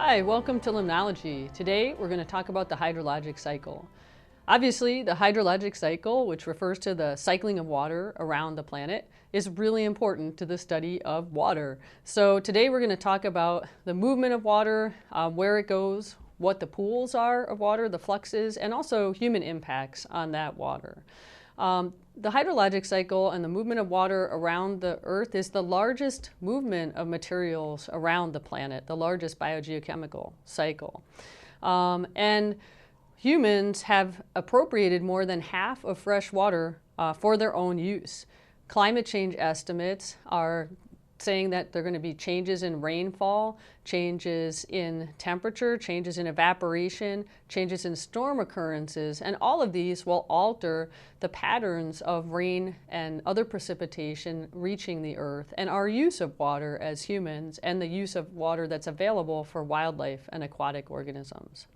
Hi, welcome to Limnology. Today we're going to talk about the hydrologic cycle. Obviously, the hydrologic cycle, which refers to the cycling of water around the planet, is really important to the study of water. So today we're going to talk about the movement of water, where it goes, what the pools are of water, the fluxes, and also human impacts on that water. The hydrologic cycle and the movement of water around the Earth is the largest movement of materials around the planet, the largest biogeochemical cycle. And humans have appropriated more than half of fresh water for their own use. Climate change estimates are saying that there are going to be changes in rainfall, changes in temperature, changes in evaporation, changes in storm occurrences, and all of these will alter the patterns of rain and other precipitation reaching the Earth and our use of water as humans and the use of water that's available for wildlife and aquatic organisms.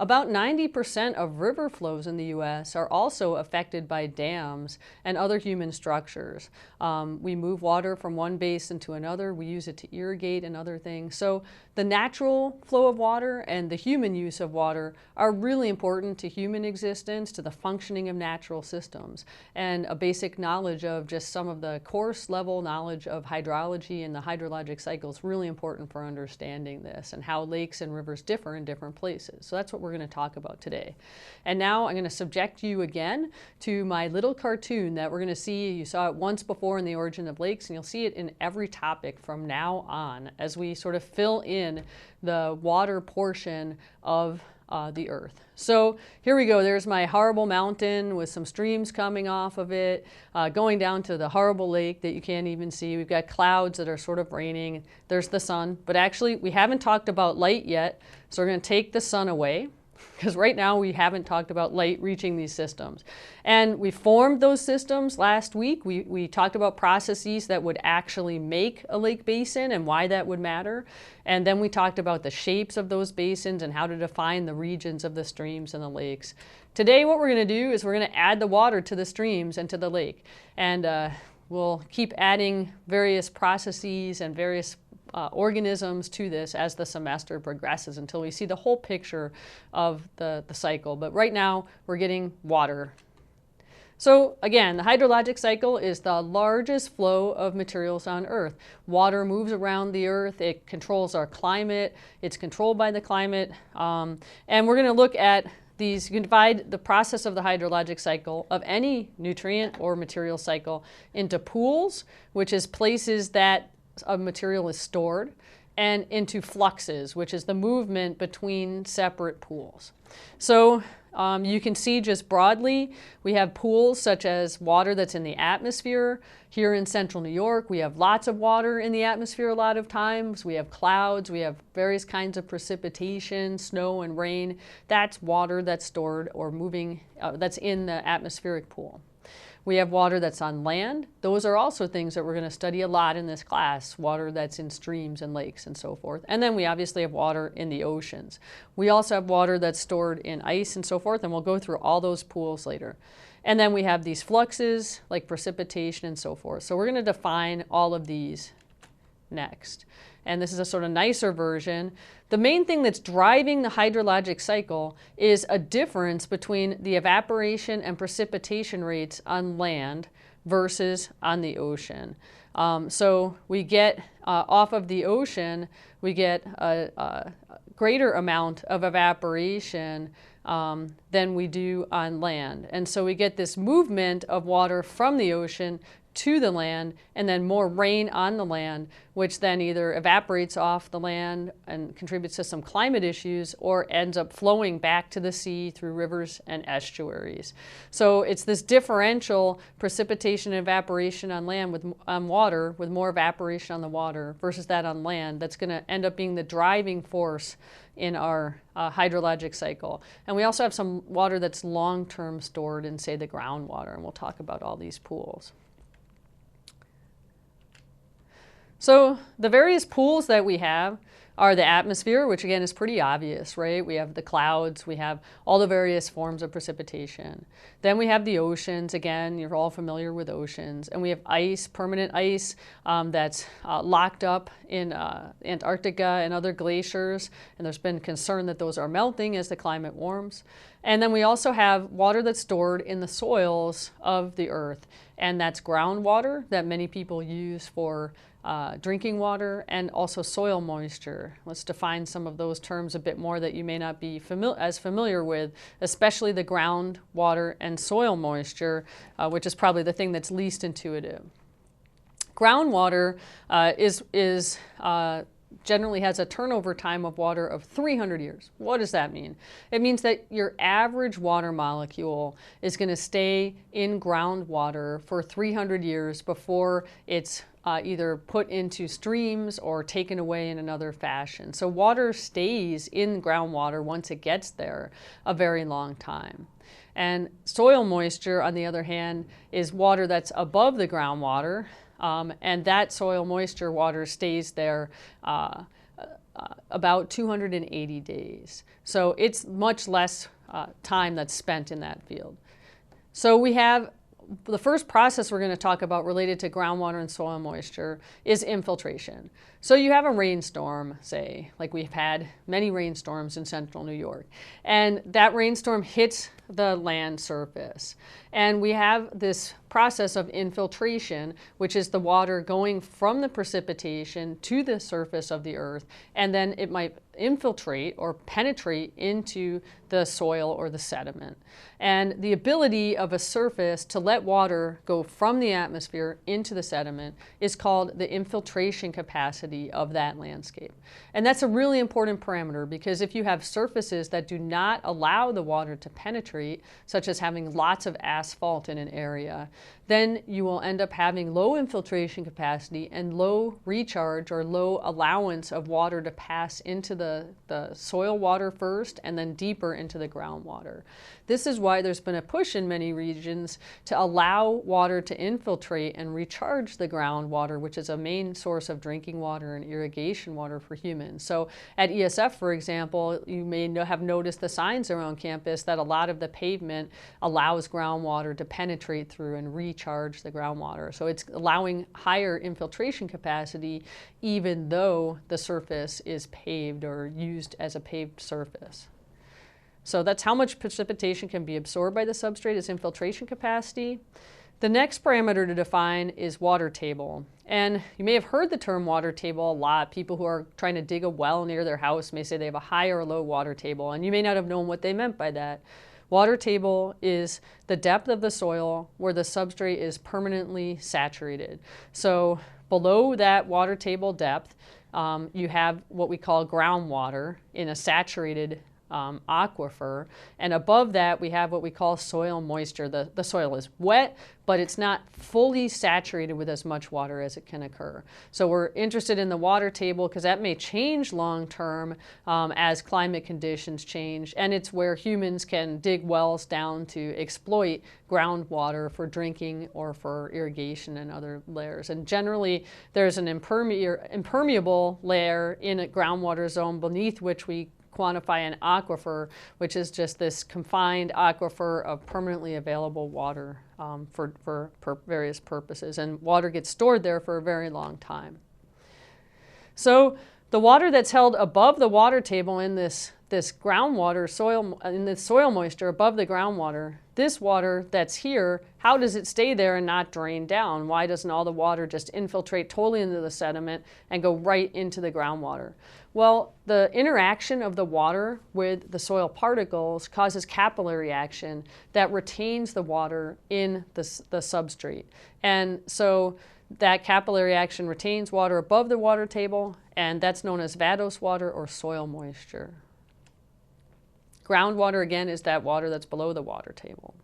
About 90% of river flows in the U.S. are also affected by dams and other human structures. We move water from one basin to another. We use it to irrigate and other things. So the natural flow of water and the human use of water are really important to human existence, to the functioning of natural systems. And a basic knowledge of just some of the course level knowledge of hydrology and the hydrologic cycle is really important for understanding this and how lakes and rivers differ in different places. So that's what we're going to talk about today. And now I'm going to subject you again to my little cartoon that we're going to see. You saw it once before in the origin of lakes, and you'll see it in every topic from now on as we sort of fill in the water portion of the Earth. So here we go. There's my horrible mountain with some streams coming off of it, going down to the horrible lake that you can't even see. We've got clouds that are sort of raining. There's the sun. But actually, we haven't talked about light yet. So we're going to take the sun away, because right now we haven't talked about light reaching these systems. And we formed those systems last week. We talked about processes that would actually make a lake basin and why that would matter. And then we talked about the shapes of those basins and how to define the regions of the streams and the lakes. Today what we're going to do is we're going to add the water to the streams and to the lake. And we'll keep adding various processes and various organisms to this as the semester progresses until we see the whole picture of the cycle. But right now we're getting water. So again, the hydrologic cycle is the largest flow of materials on Earth. Water moves around the Earth. It controls our climate. It's controlled by the climate. And we're going to look at these. You can divide the process of the hydrologic cycle of any nutrient or material cycle into pools, which is places that a material is stored, and into fluxes, which is the movement between separate pools. So you can see just broadly, we have pools such as water that's in the atmosphere. Here in central New York, we have lots of water in the atmosphere a lot of times. We have clouds, we have various kinds of precipitation, snow and rain. That's water that's stored or moving, that's in the atmospheric pool. We have water that's on land. Those are also things that we're going to study a lot in this class, water that's in streams and lakes and so forth. And then we obviously have water in the oceans. We also have water that's stored in ice and so forth, and we'll go through all those pools later. And then we have these fluxes like precipitation and so forth. So we're going to define all of these next. And this is a sort of nicer version. The main thing that's driving the hydrologic cycle is a difference between the evaporation and precipitation rates on land versus on the ocean. So we get off of the ocean, we get a greater amount of evaporation than we do on land. And so we get this movement of water from the ocean to the land, and then more rain on the land, which then either evaporates off the land and contributes to some climate issues or ends up flowing back to the sea through rivers and estuaries. So it's this differential precipitation and evaporation on land with water, with more evaporation on the water versus that on land, that's going to end up being the driving force in our hydrologic cycle. And we also have some water that's long-term stored in, say, the groundwater, and we'll talk about all these pools. So the various pools that we have are the atmosphere, which again is pretty obvious, right? We have the clouds, we have all the various forms of precipitation. Then we have the oceans. Again, you're all familiar with oceans. And we have ice, permanent ice that's locked up in Antarctica and other glaciers. And there's been concern that those are melting as the climate warms. And then we also have water that's stored in the soils of the earth. And that's groundwater that many people use for drinking water, and also soil moisture. Let's define some of those terms a bit more that you may not be as familiar with, especially the groundwater and soil moisture, which is probably the thing that's least intuitive. Groundwater generally has a turnover time of water of 300 years. What does that mean? It means that your average water molecule is going to stay in groundwater for 300 years before it's either put into streams or taken away in another fashion. So water stays in groundwater once it gets there a very long time. And soil moisture, on the other hand, is water that's above the groundwater. And that soil moisture water stays there about 280 days. So it's much less time that's spent in that field. So we have the first process we're going to talk about related to groundwater and soil moisture is infiltration. So you have a rainstorm, say, like we've had many rainstorms in central New York, and that rainstorm hits the land surface. And we have this process of infiltration, which is the water going from the precipitation to the surface of the earth, and then it might infiltrate or penetrate into the soil or the sediment. And the ability of a surface to let water go from the atmosphere into the sediment is called the infiltration capacity of that landscape. And that's a really important parameter, because if you have surfaces that do not allow the water to penetrate, such as having lots of asphalt in an area, then you will end up having low infiltration capacity and low recharge or low allowance of water to pass into the soil water first and then deeper into the groundwater. This is why there's been a push in many regions to allow water to infiltrate and recharge the groundwater, which is a main source of drinking water and irrigation water for humans. So at ESF, for example, you may have noticed the signs around campus that a lot of the pavement allows groundwater to penetrate through and recharge the groundwater. So it's allowing higher infiltration capacity even though the surface is paved or used as a paved surface. So that's how much precipitation can be absorbed by the substrate, is infiltration capacity. The next parameter to define is water table. And you may have heard the term water table a lot. People who are trying to dig a well near their house may say they have a high or low water table, and you may not have known what they meant by that. Water table is the depth of the soil where the substrate is permanently saturated. So below that water table depth, you have what we call groundwater in a saturated aquifer, and above that we have what we call soil moisture. The soil is wet, but it's not fully saturated with as much water as it can occur. So we're interested in the water table because that may change long term as climate conditions change, and it's where humans can dig wells down to exploit groundwater for drinking or for irrigation and other layers. And generally there's an impermeable layer in a groundwater zone beneath which we quantify an aquifer, which is just this confined aquifer of permanently available water for various purposes. And water gets stored there for a very long time. So the water that's held above the water table in this groundwater soil, in the soil moisture above the groundwater, this water that's here, how does it stay there and not drain down? Why doesn't all the water just infiltrate totally into the sediment and go right into the groundwater? Well, the interaction of the water with the soil particles causes capillary action that retains the water in the substrate. And so that capillary action retains water above the water table, and that's known as vadose water or soil moisture. Groundwater, again, is that water that's below the water table.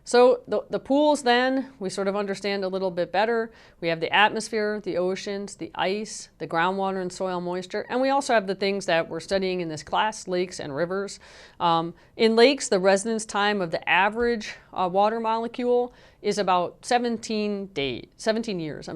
So the pools then, we sort of understand a little bit better. We have the atmosphere, the oceans, the ice, the groundwater and soil moisture, and we also have the things that we're studying in this class, lakes and rivers. In lakes, the residence time of the average water molecule is about 17 years,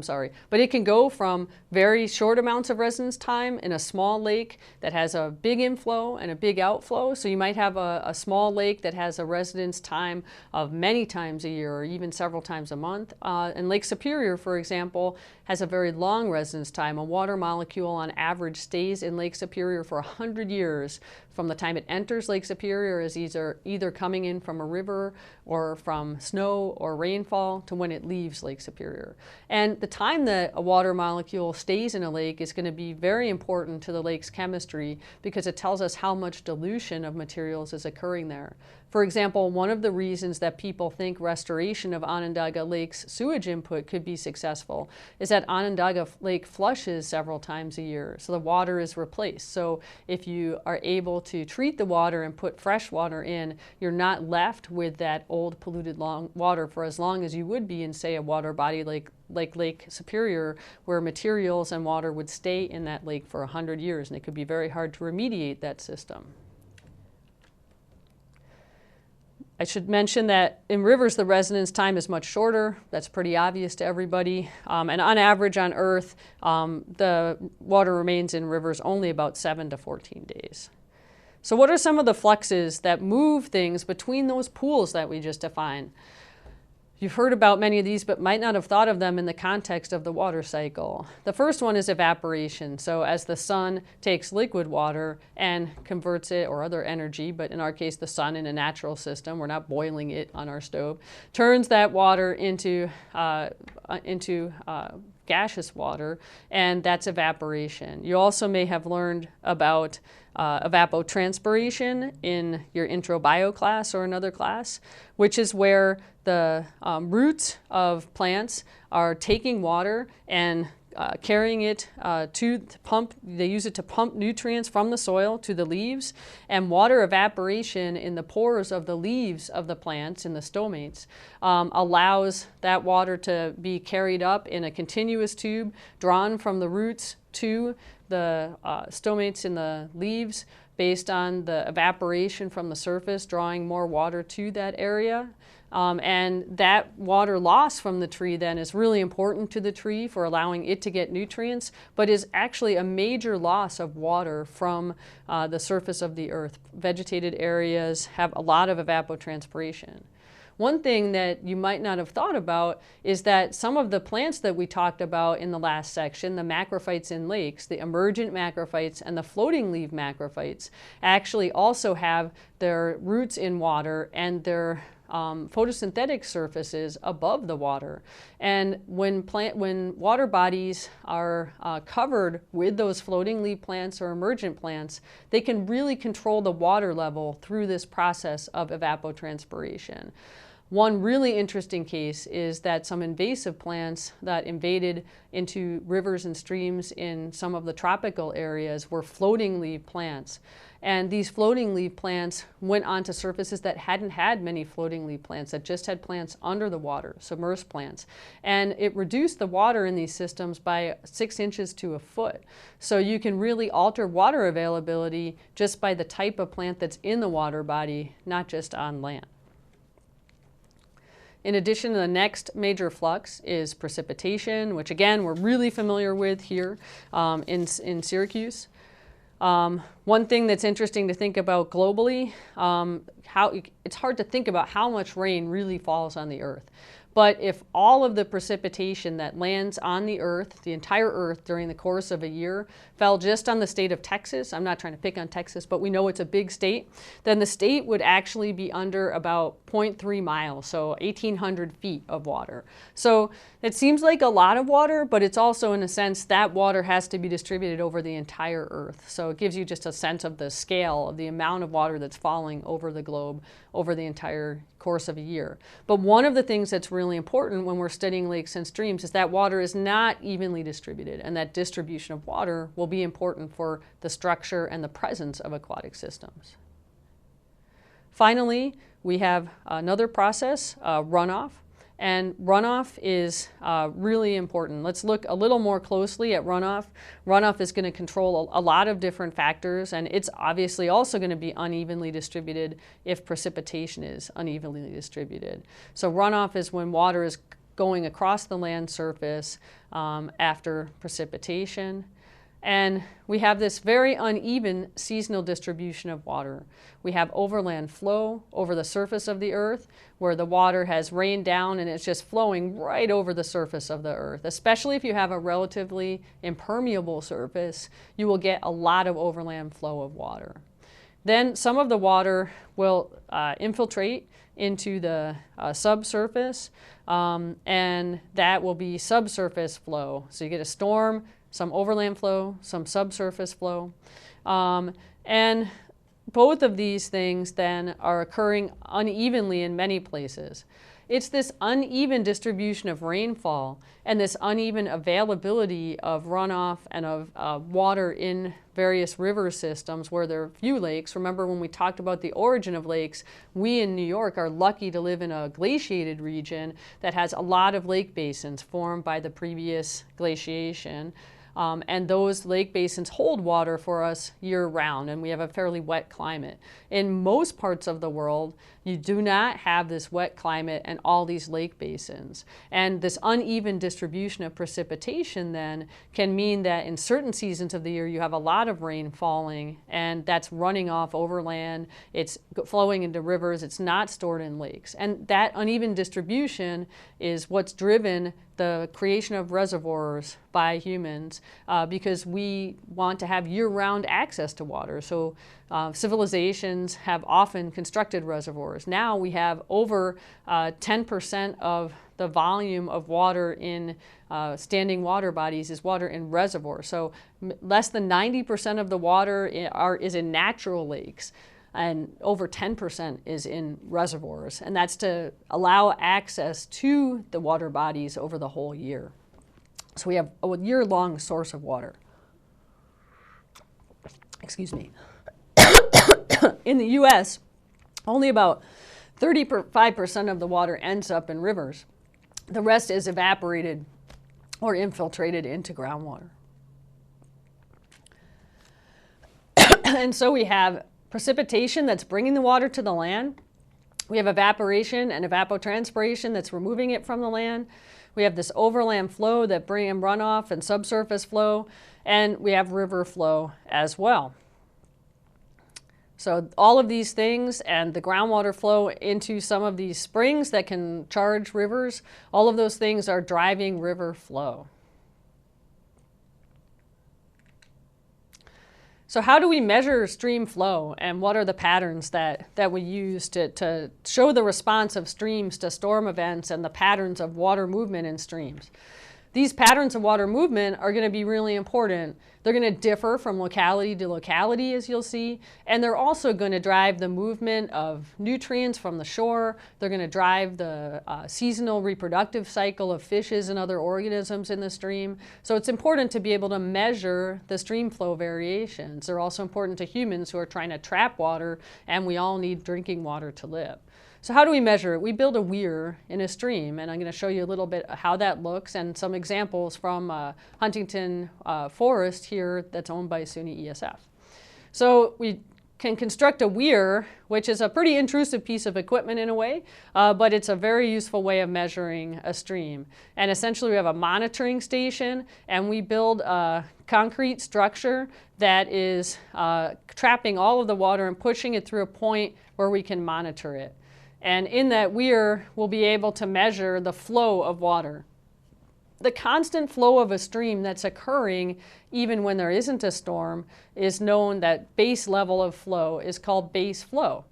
but it can go from very short amounts of residence time in a small lake that has a big inflow and a big outflow. So you might have a small lake that has a residence time of many times a year or even several times a month. And Lake Superior, for example, has a very long residence time. A water molecule on average stays in Lake Superior for 100 years from the time it enters Lake Superior as either coming in from a river or from snow or rainfall to when it leaves Lake Superior. And the time that a water molecule stays in a lake is going to be very important to the lake's chemistry because it tells us how much dilution of materials is occurring there. For example, one of the reasons that people think restoration of Onondaga Lake's sewage input could be successful is that Onondaga Lake flushes several times a year, so the water is replaced. So if you are able to treat the water and put fresh water in, you're not left with that old polluted water for as long as you would be in, say, a water body like Lake Superior, where materials and water would stay in that lake for 100 years, and it could be very hard to remediate that system. I should mention that in rivers, the residence time is much shorter. That's pretty obvious to everybody. And on average on Earth, the water remains in rivers only about 7 to 14 days. So what are some of the fluxes that move things between those pools that we just defined? You've heard about many of these, but might not have thought of them in the context of the water cycle. The first one is evaporation. So as the sun takes liquid water and converts it, or other energy, but in our case, the sun in a natural system, we're not boiling it on our stove, turns that water into gaseous water, and that's evaporation. You also may have learned about evapotranspiration in your intro bio class or another class, which is where the roots of plants are taking water and carrying it to pump. They use it to pump nutrients from the soil to the leaves, and water evaporation in the pores of the leaves of the plants, in the stomates, allows that water to be carried up in a continuous tube, drawn from the roots to the stomates in the leaves based on the evaporation from the surface, drawing more water to that area. And that water loss from the tree then is really important to the tree for allowing it to get nutrients, but is actually a major loss of water from the surface of the earth. Vegetated areas have a lot of evapotranspiration. One thing that you might not have thought about is that some of the plants that we talked about in the last section, the macrophytes in lakes, the emergent macrophytes and the floating leaf macrophytes, actually also have their roots in water and their photosynthetic surfaces above the water. And when water bodies are covered with those floating leaf plants or emergent plants, they can really control the water level through this process of evapotranspiration. One really interesting case is that some invasive plants that invaded into rivers and streams in some of the tropical areas were floating leaf plants. And these floating leaf plants went onto surfaces that hadn't had many floating leaf plants, that just had plants under the water, submerged plants. And it reduced the water in these systems by 6 inches to a foot. So you can really alter water availability just by the type of plant that's in the water body, not just on land. In addition, the next major flux is precipitation, which again, we're really familiar with here in Syracuse. One thing that's interesting to think about globally, it's hard to think about how much rain really falls on the earth. But if all of the precipitation that lands on the earth, the entire earth during the course of a year, fell just on the state of Texas, I'm not trying to pick on Texas, but we know it's a big state, then the state would actually be under about 0.3 miles, so 1,800 feet of water. So it seems like a lot of water, but it's also, in a sense, that water has to be distributed over the entire earth. So it gives you just a sense of the scale of the amount of water that's falling over the globe over the entire course of a year. But one of the things that's really important when we're studying lakes and streams is that water is not evenly distributed, and that distribution of water will be important for the structure and the presence of aquatic systems. Finally, we have another process, runoff. And runoff is really important. Let's look a little more closely at runoff. Runoff is going to control a lot of different factors, and it's obviously also going to be unevenly distributed if precipitation is unevenly distributed. So runoff is when water is going across the land surface after precipitation. And we have this very uneven seasonal distribution of water. We have overland flow over the surface of the earth, where the water has rained down and it's just flowing right over the surface of the earth. Especially if you have a relatively impermeable surface, you will get a lot of overland flow of water. Then some of the water will infiltrate into the subsurface, and that will be subsurface flow. So you get a storm, some overland flow, some subsurface flow. And both of these things then are occurring unevenly in many places. It's this uneven distribution of rainfall and this uneven availability of runoff and of water in various river systems where there are few lakes. Remember when we talked about the origin of lakes, we in New York are lucky to live in a glaciated region that has a lot of lake basins formed by the previous glaciation. And those lake basins hold water for us year-round, and we have a fairly wet climate. In most parts of the world, you do not have this wet climate and all these lake basins. And this uneven distribution of precipitation then can mean that in certain seasons of the year you have a lot of rain falling, and that's running off overland, it's flowing into rivers, it's not stored in lakes. And that uneven distribution is what's driven the creation of reservoirs by humans because we want to have year-round access to water. So civilizations have often constructed reservoirs. Now we have over 10% of the volume of water in standing water bodies is water in reservoirs. So less than 90% of the water is in natural lakes, and over 10% is in reservoirs. And that's to allow access to the water bodies over the whole year. So we have a year-long source of water. Excuse me. In the US, only about 35% of the water ends up in rivers. The rest is evaporated or infiltrated into groundwater. And so we have precipitation that's bringing the water to the land. We have evaporation and evapotranspiration that's removing it from the land. We have this overland flow that brings in runoff and subsurface flow, and we have river flow as well. So all of these things and the groundwater flow into some of these springs that can charge rivers, all of those things are driving river flow. So how do we measure stream flow, and what are the patterns that we use to show the response of streams to storm events and the patterns of water movement in streams? These patterns of water movement are going to be really important. They're going to differ from locality to locality, as you'll see, and they're also going to drive the movement of nutrients from the shore. They're going to drive the seasonal reproductive cycle of fishes and other organisms in the stream. So it's important to be able to measure the stream flow variations. They're also important to humans who are trying to trap water, and we all need drinking water to live. So how do we measure it? We build a weir in a stream, and I'm going to show you a little bit how that looks and some examples from Huntington Forest here that's owned by SUNY-ESF. So we can construct a weir, which is a pretty intrusive piece of equipment in a way, but it's a very useful way of measuring a stream. And essentially we have a monitoring station, and we build a concrete structure that is trapping all of the water and pushing it through a point where we can monitor it. And in that weir, we'll be able to measure the flow of water. The constant flow of a stream that's occurring even when there isn't a storm is known. That base level of flow is called base flow.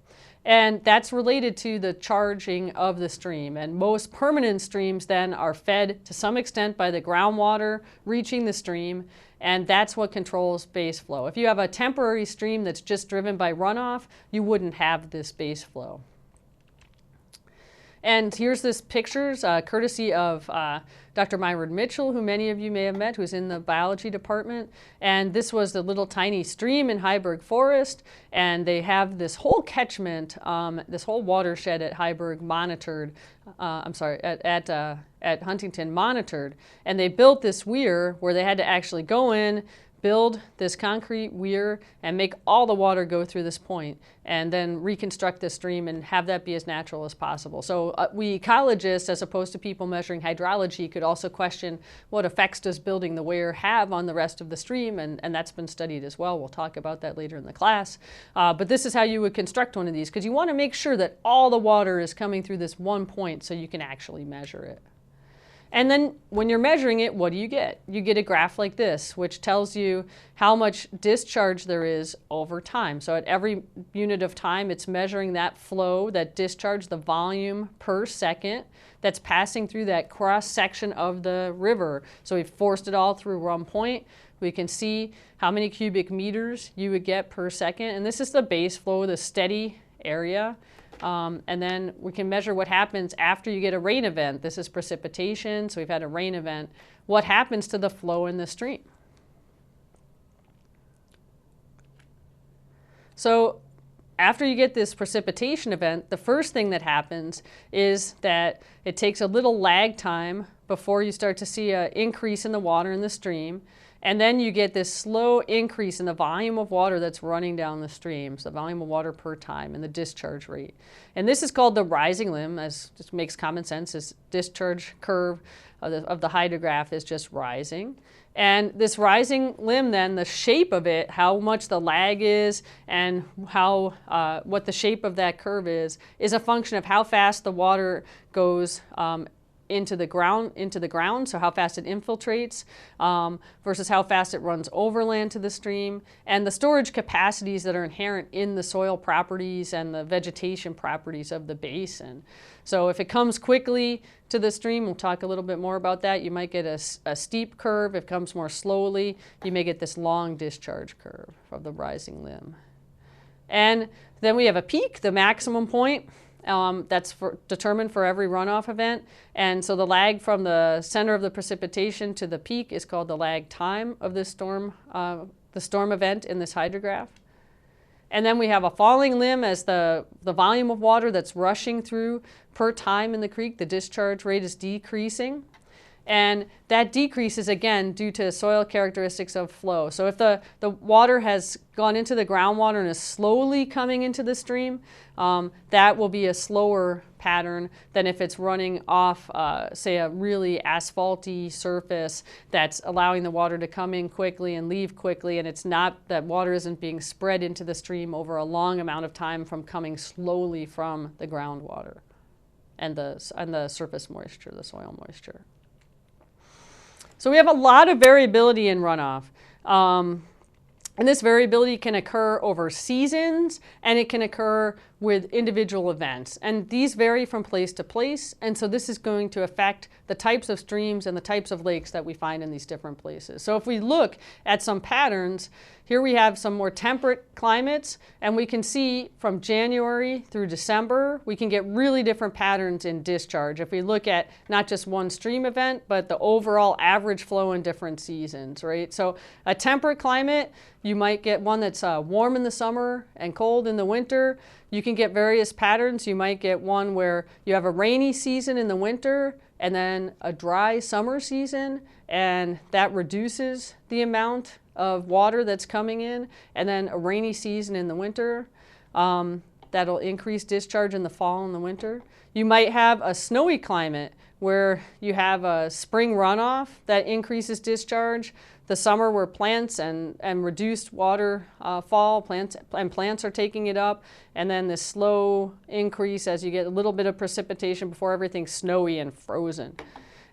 And that's related to the charging of the stream. And most permanent streams then are fed to some extent by the groundwater reaching the stream, and that's what controls base flow. If you have a temporary stream that's just driven by runoff, you wouldn't have this base flow. And here's this pictures courtesy of Dr. Myron Mitchell, who many of you may have met, who's in the biology department. And this was the little tiny stream in Heiberg Forest. And they have this whole catchment, this whole watershed at Heiberg monitored, at Huntington monitored. And they built this weir where they had to actually go in, build this concrete weir and make all the water go through this point and then reconstruct the stream and have that be as natural as possible. So we ecologists, as opposed to people measuring hydrology, could also question what effects does building the weir have on the rest of the stream, and that's been studied as well. We'll talk about that later in the class. But this is how you would construct one of these, because you want to make sure that all the water is coming through this one point so you can actually measure it. And then when you're measuring it, what do you get? You get a graph like this, which tells you how much discharge there is over time. So at every unit of time, it's measuring that flow, that discharge, the volume per second that's passing through that cross section of the river. So we've forced it all through one point. We can see how many cubic meters you would get per second. And this is the base flow, the steady area. And then we can measure what happens after you get a rain event. This is precipitation, so we've had a rain event. What happens to the flow in the stream? So after you get this precipitation event, the first thing that happens is that it takes a little lag time before you start to see an increase in the water in the stream. And then you get this slow increase in the volume of water that's running down the stream, so the volume of water per time and the discharge rate. And this is called the rising limb, as just makes common sense. This discharge curve of the hydrograph is just rising. And this rising limb then, the shape of it, how much the lag is and how what the shape of that curve is a function of how fast the water goes into the ground, so how fast it infiltrates versus how fast it runs overland to the stream, and the storage capacities that are inherent in the soil properties and the vegetation properties of the basin. So if it comes quickly to the stream, we'll talk a little bit more about that, you might get a steep curve. If it comes more slowly, you may get this long discharge curve of the rising limb. And then we have a peak, the maximum point. That's determined for every runoff event. And so the lag from the center of the precipitation to the peak is called the lag time of this storm event in this hydrograph. And then we have a falling limb as the volume of water that's rushing through per time in the creek. The discharge rate is decreasing. And that decreases, again, due to soil characteristics of flow. So if the water has gone into the groundwater and is slowly coming into the stream, that will be a slower pattern than if it's running off, say, a really asphalty surface that's allowing the water to come in quickly and leave quickly, and it's not, that water isn't being spread into the stream over a long amount of time from coming slowly from the groundwater and the surface moisture, the soil moisture. So we have a lot of variability in runoff. And this variability can occur over seasons, and it can occur with individual events. And these vary from place to place, and so this is going to affect the types of streams and the types of lakes that we find in these different places. So if we look at some patterns, here we have some more temperate climates, and we can see from January through December, we can get really different patterns in discharge. If we look at not just one stream event, but the overall average flow in different seasons, right? So a temperate climate, you might get one that's warm in the summer and cold in the winter. You can get various patterns. You might get one where you have a rainy season in the winter and then a dry summer season, and that reduces the amount of water that's coming in, and then a rainy season in the winter. That'll increase discharge in the fall and the winter. You might have a snowy climate where you have a spring runoff that increases discharge, the summer where plants and reduced water fall, plants are taking it up, and then this slow increase as you get a little bit of precipitation before everything's snowy and frozen.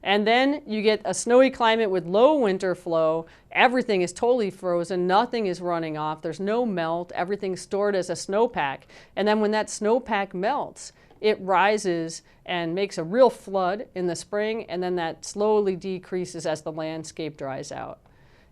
And then you get a snowy climate with low winter flow. Everything is totally frozen. Nothing is running off. There's no melt. Everything's stored as a snowpack. And then when that snowpack melts, it rises and makes a real flood in the spring, and then that slowly decreases as the landscape dries out.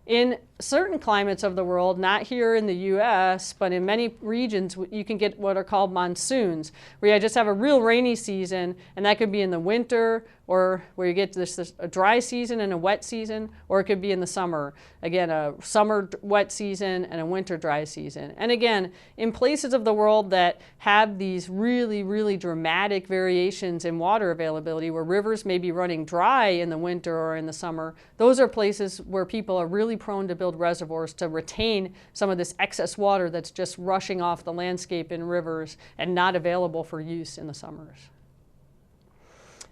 In certain climates of the world, not here in the US, but in many regions, you can get what are called monsoons, where you just have a real rainy season, and that could be in the winter, or where you get this a dry season and a wet season, or it could be in the summer. Again, a summer wet season and a winter dry season. And again, in places of the world that have these really, really dramatic variations in water availability, where rivers may be running dry in the winter or in the summer, those are places where people are really prone to build reservoirs to retain some of this excess water that's just rushing off the landscape in rivers and not available for use in the summers.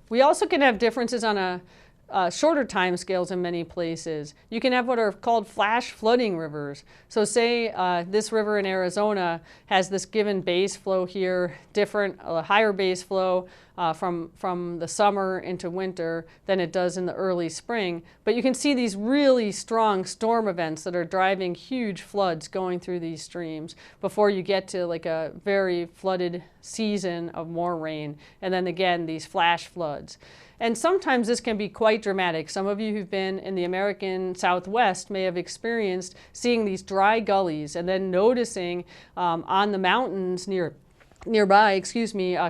We also can have differences on shorter time scales in many places. You can have what are called flash flooding rivers. So say this river in Arizona has this given base flow here, higher base flow from the summer into winter than it does in the early spring. But you can see these really strong storm events that are driving huge floods going through these streams before you get to like a very flooded season of more rain. And then again, these flash floods. And sometimes this can be quite dramatic. Some of you who've been in the American Southwest may have experienced seeing these dry gullies and then noticing on the mountains nearby,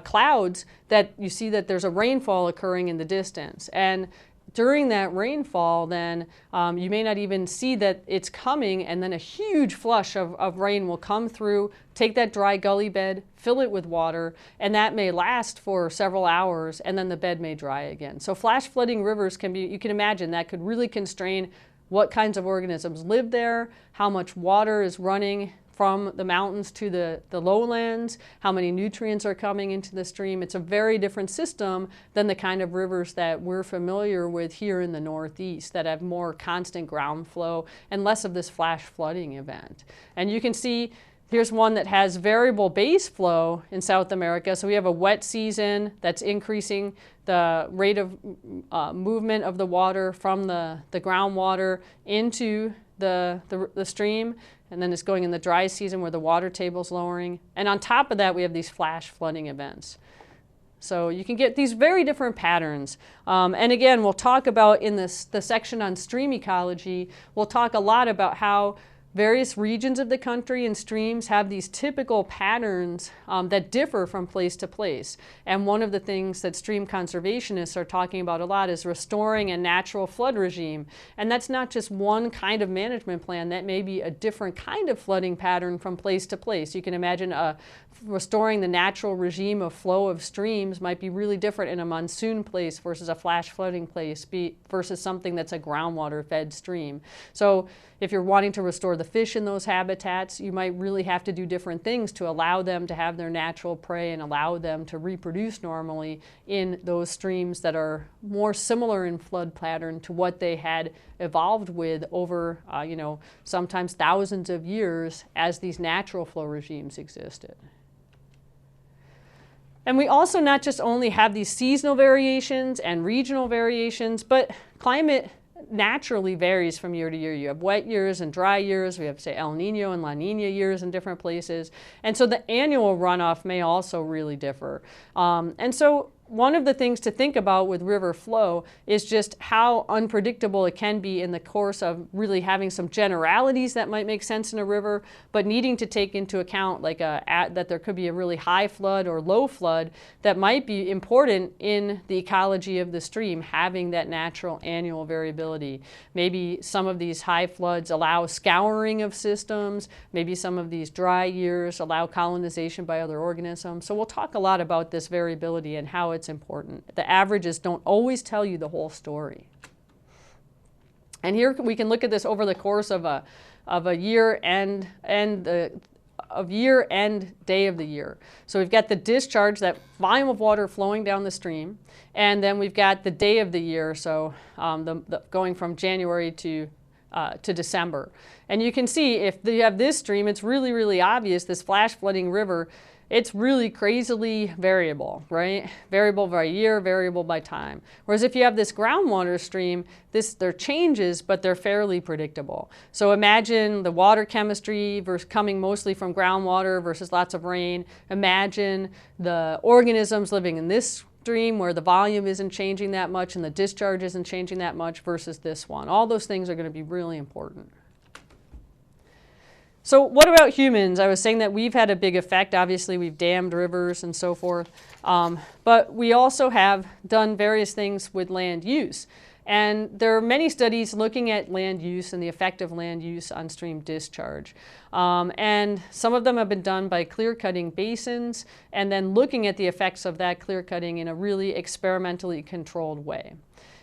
clouds that you see that there's a rainfall occurring in the distance. And during that rainfall, then you may not even see that it's coming, and then a huge flush of rain will come through, take that dry gully bed, fill it with water, and that may last for several hours, and then the bed may dry again. So flash flooding rivers can be, you can imagine, that could really constrain what kinds of organisms live there, how much water is running from the mountains to the lowlands, how many nutrients are coming into the stream. It's a very different system than the kind of rivers that we're familiar with here in the Northeast that have more constant ground flow and less of this flash flooding event. And you can see here's one that has variable base flow in South America. So we have a wet season that's increasing the rate of movement of the water from the groundwater into the stream. And then it's going in the dry season where the water table's lowering. And on top of that, we have these flash flooding events. So you can get these very different patterns. And again, we'll talk about in the section on stream ecology, we'll talk a lot about how various regions of the country and streams have these typical patterns that differ from place to place. And one of the things that stream conservationists are talking about a lot is restoring a natural flood regime. And that's not just one kind of management plan, that may be a different kind of flooding pattern from place to place. You can imagine restoring the natural regime of flow of streams might be really different in a monsoon place versus a flash flooding place versus something that's a groundwater fed stream. So if you're wanting to restore the fish in those habitats, you might really have to do different things to allow them to have their natural prey and allow them to reproduce normally in those streams that are more similar in flood pattern to what they had evolved with over, sometimes thousands of years as these natural flow regimes existed. And we also not just only have these seasonal variations and regional variations, but climate naturally varies from year to year. You have wet years and dry years. We have, say, El Nino and La Nina years in different places. And so the annual runoff may also really differ. And so one of the things to think about with river flow is just how unpredictable it can be in the course of really having some generalities that might make sense in a river, but needing to take into account like that there could be a really high flood or low flood that might be important in the ecology of the stream, having that natural annual variability. Maybe some of these high floods allow scouring of systems. Maybe some of these dry years allow colonization by other organisms. So we'll talk a lot about this variability and how it's important. The averages don't always tell you the whole story. And here we can look at this over the course of a year end day of the year. So we've got the discharge, that volume of water flowing down the stream, and then we've got the day of the year, so going from January to December. And you can see if you have this stream, it's really, really obvious, this flash flooding river, it's really crazily variable, right? Variable by year, variable by time. Whereas if you have this groundwater stream, there are changes, but they're fairly predictable. So imagine the water chemistry coming mostly from groundwater versus lots of rain. Imagine the organisms living in this stream where the volume isn't changing that much and the discharge isn't changing that much versus this one. All those things are going to be really important. So what about humans? I was saying that we've had a big effect. Obviously, we've dammed rivers and so forth. But we also have done various things with land use. And there are many studies looking at land use and the effect of land use on stream discharge. And some of them have been done by clear-cutting basins and then looking at the effects of that clear-cutting in a really experimentally controlled way.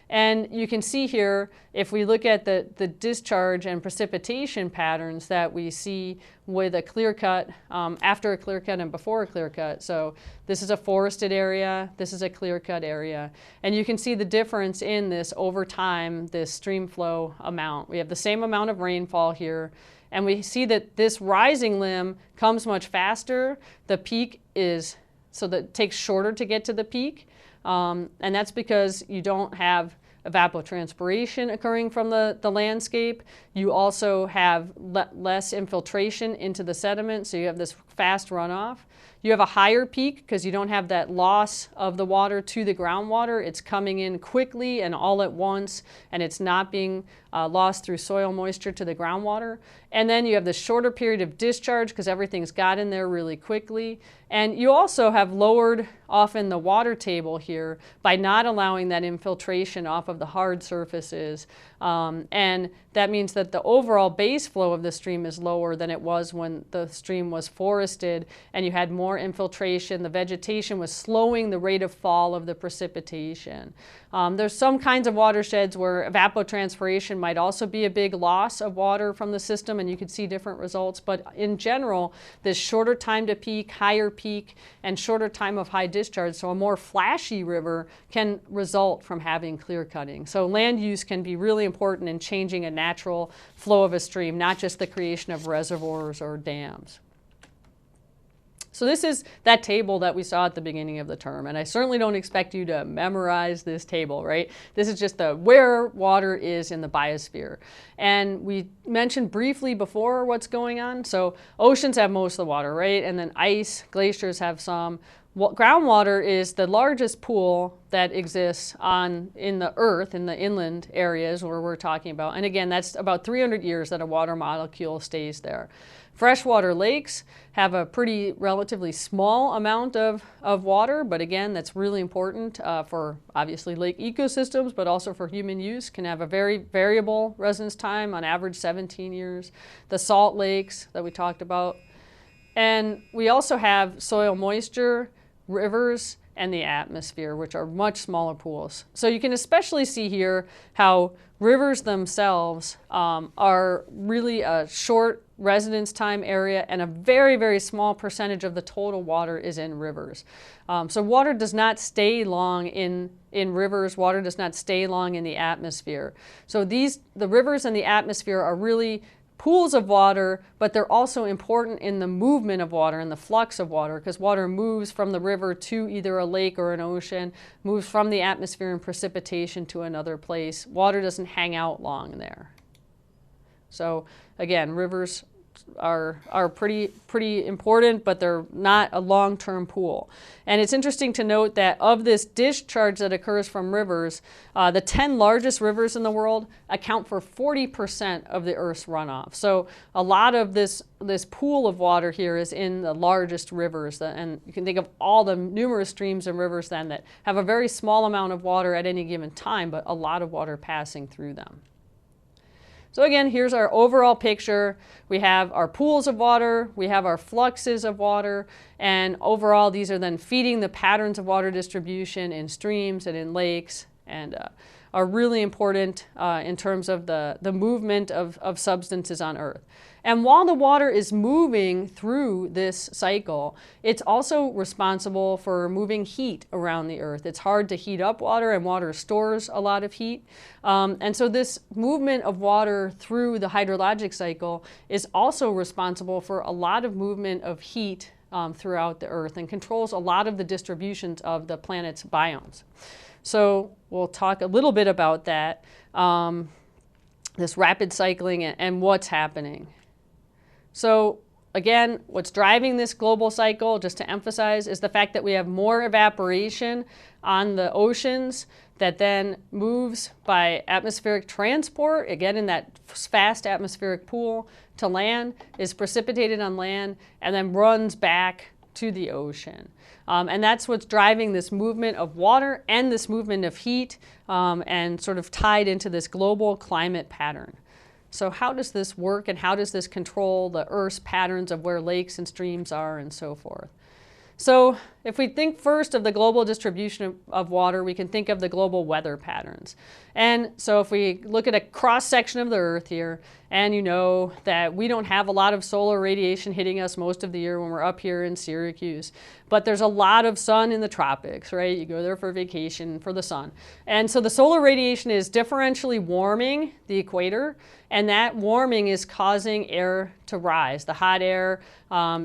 And you can see here, if we look at the discharge and precipitation patterns that we see with a clear cut, after a clear cut and before a clear cut. So this is a forested area, this is a clear cut area. And you can see the difference in this over time, this stream flow amount. We have the same amount of rainfall here, and we see that this rising limb comes much faster. The peak is, so that it takes shorter to get to the peak. And that's because you don't have evapotranspiration occurring from the landscape. You also have less infiltration into the sediment, so you have this fast runoff. You have a higher peak because you don't have that loss of the water to the groundwater. It's coming in quickly and all at once, and it's not being lost through soil moisture to the groundwater. And then you have the shorter period of discharge because everything's got in there really quickly. And you also have lowered often the water table here by not allowing that infiltration off of the hard surfaces. And that means that the overall base flow of the stream is lower than it was when the stream was forested and you had more infiltration. The vegetation was slowing the rate of fall of the precipitation. There's some kinds of watersheds where evapotranspiration might also be a big loss of water from the system, and you could see different results. But in general, this shorter time to peak, higher peak, and shorter time of high discharge, so a more flashy river, can result from having clear cutting. So land use can be really important in changing a natural flow of a stream, not just the creation of reservoirs or dams. So this is that table that we saw at the beginning of the term, and I certainly don't expect you to memorize this table, right? This is just where water is in the biosphere. And we mentioned briefly before what's going on. So oceans have most of the water, right? And then ice, glaciers have some. Groundwater is the largest pool that exists in the earth, in the inland areas where we're talking about. And again, that's about 300 years that a water molecule stays there. Freshwater lakes have a pretty relatively small amount of water, but again, that's really important for obviously lake ecosystems, but also for human use. Can have a very variable residence time, on average 17 years. The salt lakes that we talked about. And we also have soil moisture, rivers, and the atmosphere, which are much smaller pools. So you can especially see here how rivers themselves are really a short residence time area, and a very, very small percentage of the total water is in rivers. So water does not stay long in rivers. Water does not stay long in the atmosphere. So the rivers and the atmosphere are really pools of water, but they're also important in the movement of water and the flux of water, because water moves from the river to either a lake or an ocean, moves from the atmosphere and precipitation to another place. Water doesn't hang out long there. So again, rivers are pretty important, but they're not a long-term pool. And it's interesting to note that of this discharge that occurs from rivers, the 10 largest rivers in the world account for 40% of the Earth's runoff. So a lot of this pool of water here is in the largest rivers, and you can think of all the numerous streams and rivers then that have a very small amount of water at any given time, but a lot of water passing through them. So again, here's our overall picture. We have our pools of water, we have our fluxes of water, and overall these are then feeding the patterns of water distribution in streams and in lakes, and are really important in terms of the movement of substances on Earth. And while the water is moving through this cycle, it's also responsible for moving heat around the Earth. It's hard to heat up water, and water stores a lot of heat. And so this movement of water through the hydrologic cycle is also responsible for a lot of movement of heat throughout the Earth, and controls a lot of the distributions of the planet's biomes. So we'll talk a little bit about that, this rapid cycling and what's happening. So again, what's driving this global cycle, just to emphasize, is the fact that we have more evaporation on the oceans that then moves by atmospheric transport, again in that fast atmospheric pool, to land, is precipitated on land, and then runs back to the ocean. And that's what's driving this movement of water and this movement of heat, and sort of tied into this global climate pattern. So how does this work, and how does this control the Earth's patterns of where lakes and streams are and so forth? So if we think first of the global distribution of water, we can think of the global weather patterns. And so if we look at a cross-section of the Earth here, and you know that we don't have a lot of solar radiation hitting us most of the year when we're up here in Syracuse, but there's a lot of sun in the tropics, right? You go there for vacation for the sun. And so the solar radiation is differentially warming the equator, and that warming is causing air to rise. The hot air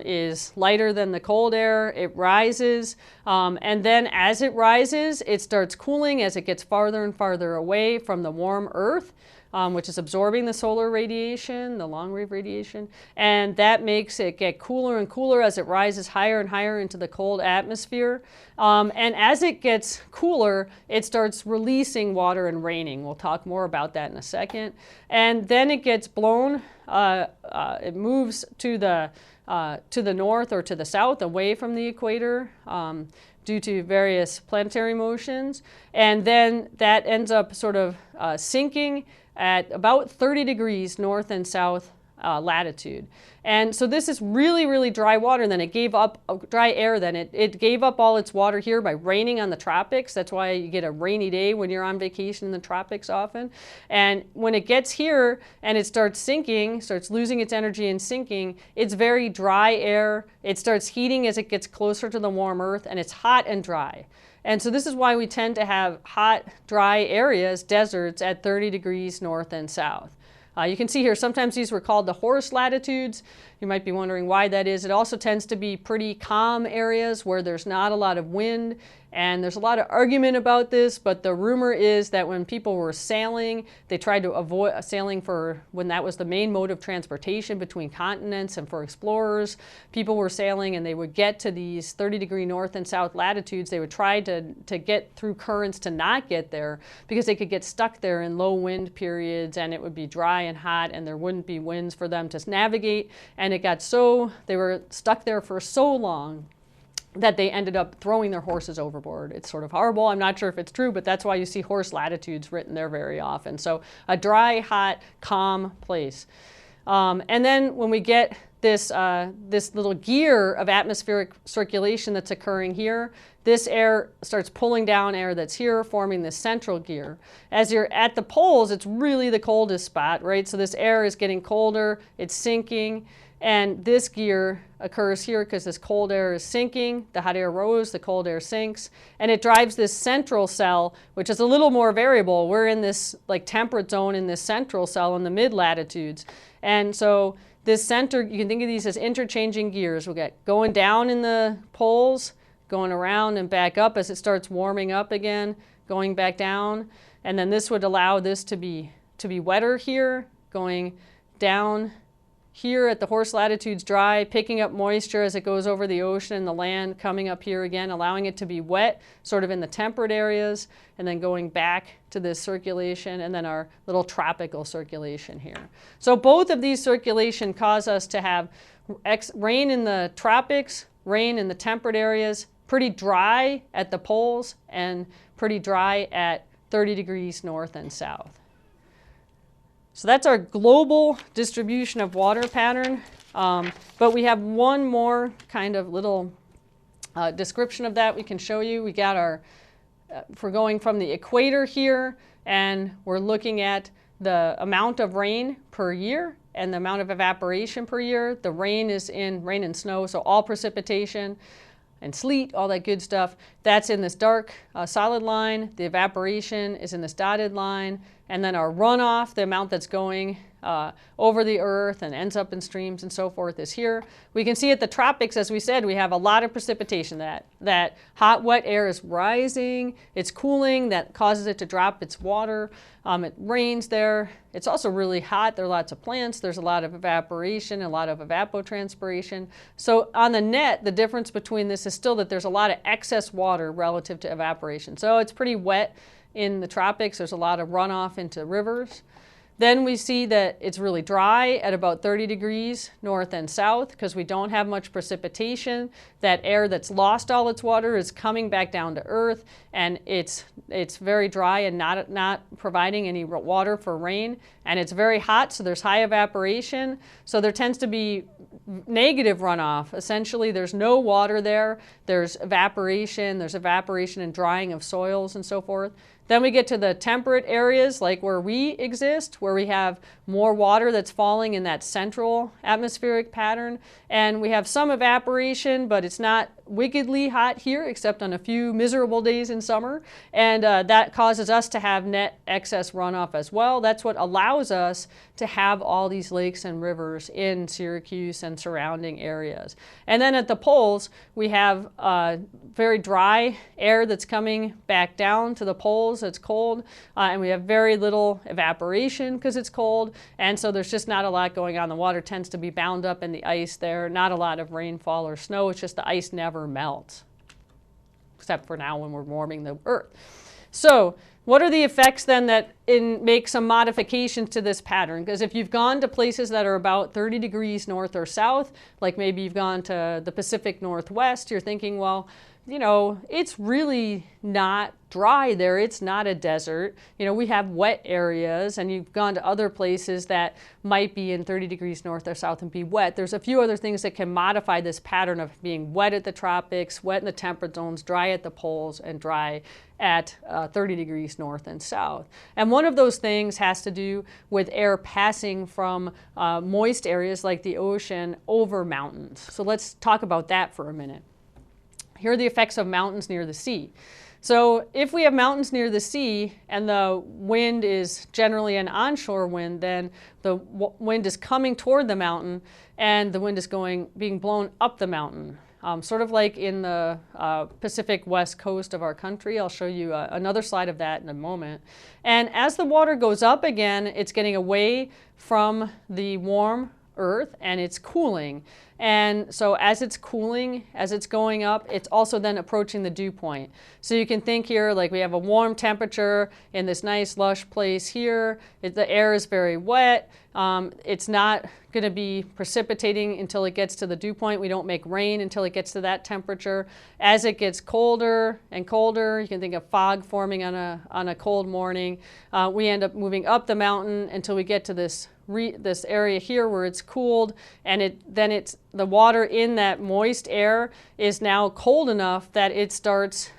is lighter than the cold air. It rises, and then as it rises, it starts cooling as it gets farther and farther away from the warm Earth, which is absorbing the solar radiation, the long-wave radiation, and that makes it get cooler and cooler as it rises higher and higher into the cold atmosphere. And as it gets cooler, it starts releasing water and raining. We'll talk more about that in a second. And then it gets blown, it moves to the north or to the south, away from the equator, due to various planetary motions. And then that ends up sort of sinking at about 30 degrees north and south latitude. And so this is really, really dry water. And then it gave up dry air. Then it gave up all its water here by raining on the tropics. That's why you get a rainy day when you're on vacation in the tropics often. And when it gets here and it starts sinking, starts losing its energy and sinking, it's very dry air. It starts heating as it gets closer to the warm Earth, and it's hot and dry. And so this is why we tend to have hot, dry areas, deserts, at 30 degrees north and south. You can see here, sometimes these were called the horse latitudes. You might be wondering why that is. It also tends to be pretty calm areas where there's not a lot of wind. And there's a lot of argument about this, but the rumor is that when people were sailing, they tried to avoid sailing for when that was the main mode of transportation between continents, and for explorers, people were sailing and they would get to these 30-degree north and south latitudes. They would try to get through currents to not get there because they could get stuck there in low wind periods, and it would be dry and hot and there wouldn't be winds for them to navigate. And it got so, they were stuck there for so long that they ended up throwing their horses overboard. It's sort of horrible. I'm not sure if it's true, but that's why you see horse latitudes written there very often. So a dry, hot, calm place. And then when we get this little gear of atmospheric circulation that's occurring here, this air starts pulling down air that's here, forming this central gear. As you're at the poles, it's really the coldest spot, right? So this air is getting colder, it's sinking, and this gear occurs here because this cold air is sinking, the hot air rose, the cold air sinks, and it drives this central cell, which is a little more variable. We're in this like temperate zone in this central cell in the mid-latitudes. And so this center, you can think of these as interchanging gears. We'll get going down in the poles, going around and back up as it starts warming up again, going back down. And then this would allow this to be wetter here, going down here at the horse latitudes dry, picking up moisture as it goes over the ocean and the land, coming up here again, allowing it to be wet, sort of in the temperate areas, and then going back to this circulation, and then our little tropical circulation here. So both of these circulation cause us to have rain in the tropics, rain in the temperate areas, pretty dry at the poles, and pretty dry at 30 degrees north and south. So that's our global distribution of water pattern, but we have one more kind of little description of that we can show you. We got our, if we're going from the equator here, and we're looking at the amount of rain per year and the amount of evaporation per year. The rain is in rain and snow, so all precipitation and sleet, all that good stuff. That's in this dark solid line. The evaporation is in this dotted line. And then our runoff, the amount that's going over the earth and ends up in streams and so forth is here. We can see at the tropics, as we said, we have a lot of precipitation. That hot, wet air is rising, it's cooling, that causes it to drop its water. It rains there. It's also really hot. There are lots of plants. There's a lot of evaporation, a lot of evapotranspiration. So on the net, the difference between this is still that there's a lot of excess water relative to evaporation. So it's pretty wet in the tropics. There's a lot of runoff into rivers. Then we see that it's really dry at about 30 degrees north and south because we don't have much precipitation. That air that's lost all its water is coming back down to earth, and it's very dry and not providing any water for rain. And it's very hot, so there's high evaporation. So there tends to be negative runoff. Essentially, there's no water there. There's evaporation and drying of soils and so forth. Then we get to the temperate areas like where we exist, where we have more water that's falling in that central atmospheric pattern. And we have some evaporation, but it's not wickedly hot here except on a few miserable days in summer. And that causes us to have net excess runoff as well. That's what allows us to have all these lakes and rivers in Syracuse and surrounding areas. And then at the poles, we have very dry air that's coming back down to the poles. It's cold, and we have very little evaporation because it's cold, and so there's just not a lot going on. The water tends to be bound up in the ice there. Not a lot of rainfall or snow. It's just the ice never melts, except for now when we're warming the earth. So what are the effects then that make some modifications to this pattern? Because if you've gone to places that are about 30 degrees north or south, like maybe you've gone to the Pacific Northwest, you're thinking, well, you know, it's really not dry there. It's not a desert. You know, we have wet areas, and you've gone to other places that might be in 30 degrees north or south and be wet. There's a few other things that can modify this pattern of being wet at the tropics, wet in the temperate zones, dry at the poles, and dry at 30 degrees north and south. And one of those things has to do with air passing from moist areas like the ocean over mountains. So let's talk about that for a minute. Here are the effects of mountains near the sea. So if we have mountains near the sea and the wind is generally an onshore wind, then the wind is coming toward the mountain and the wind is being blown up the mountain. Sort of like in the Pacific West coast of our country. I'll show you another slide of that in a moment. And as the water goes up again, it's getting away from the warm earth and it's cooling. And so as it's cooling, as it's going up, it's also then approaching the dew point. So you can think here like we have a warm temperature in this nice lush place here. The air is very wet. It's not going to be precipitating until it gets to the dew point. We don't make rain until it gets to that temperature. As it gets colder and colder, you can think of fog forming on a cold morning. We end up moving up the mountain until we get to this area here where it's cooled, and then the water in that moist air is now cold enough that it starts